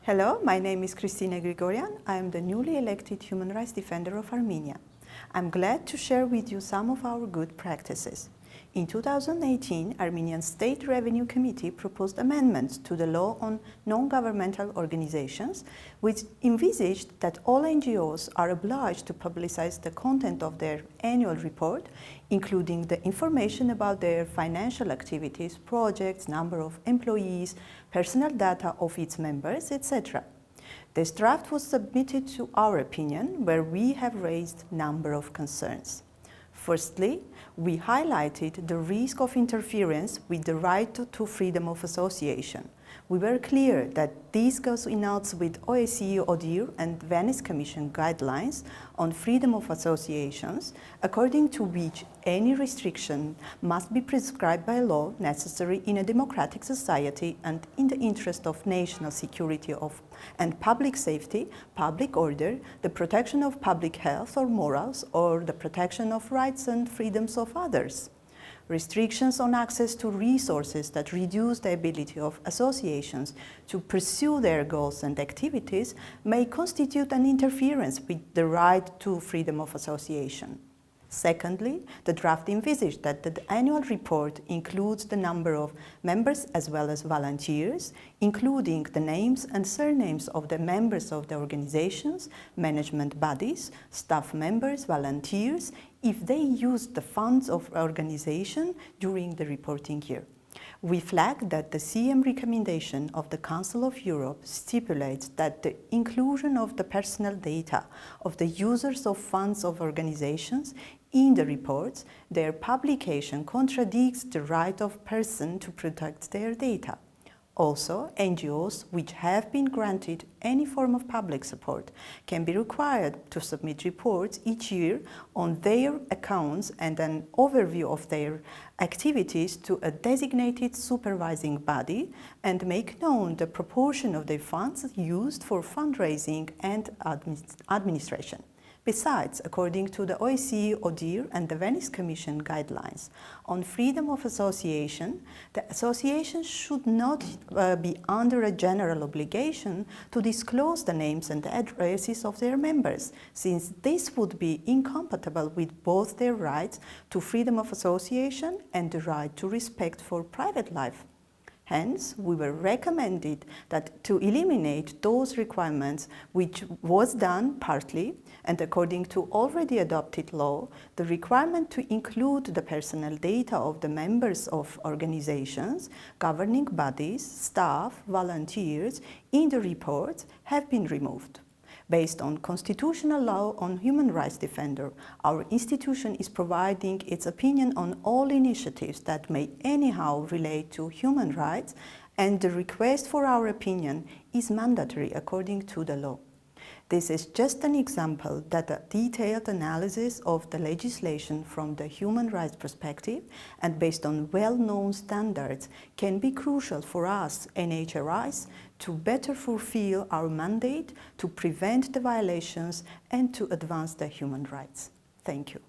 Hello, my name is Kristinne Grigoryan. I am the newly elected Human Rights Defender of Armenia. I'm glad to share with you some of our good practices. In 2018, Armenian State Revenue Committee proposed amendments to the law on non-governmental organizations, which envisaged that all NGOs are obliged to publicize the content of their annual report, including the information about their financial activities, projects, number of employees, personal data of its members, etc. This draft was submitted to our opinion, where we have raised a number of concerns. Firstly, we highlighted the risk of interference with the right to freedom of association. We were clear that this goes in odds with OSCE ODIHR and Venice Commission guidelines on freedom of associations, according to which any restriction must be prescribed by law necessary in a democratic society and in the interest of national security and public safety, public order, the protection of public health or morals, or the protection of rights and freedoms of others. Restrictions on access to resources that reduce the ability of associations to pursue their goals and activities may constitute an interference with the right to freedom of association. Secondly, the draft envisaged that the annual report includes the number of members as well as volunteers, including the names and surnames of the members of the organizations, management bodies, staff members, volunteers, if they used the funds of organization during the reporting year. We flag that the CM recommendation of the Council of Europe stipulates that the inclusion of the personal data of the users of funds of organizations in the reports, their publication contradicts the right of person to protect their data. Also, NGOs which have been granted any form of public support can be required to submit reports each year on their accounts and an overview of their activities to a designated supervising body and make known the proportion of their funds used for fundraising and administration. Besides, according to the OSCE ODIHR and the Venice Commission guidelines on freedom of association, the association should not be under a general obligation to disclose the names and addresses of their members, since this would be incompatible with both their rights to freedom of association and the right to respect for private life. Hence, we were recommended that to eliminate those requirements, which was done partly, and according to already adopted law, the requirement to include the personal data of the members of organizations, governing bodies, staff, volunteers in the reports have been removed. Based on constitutional law on human rights defender, our institution is providing its opinion on all initiatives that may anyhow relate to human rights, and the request for our opinion is mandatory according to the law. This is just an example that a detailed analysis of the legislation from the human rights perspective and based on well-known standards can be crucial for us, ENNHRIs, to better fulfill our mandate to prevent the violations and to advance the human rights. Thank you.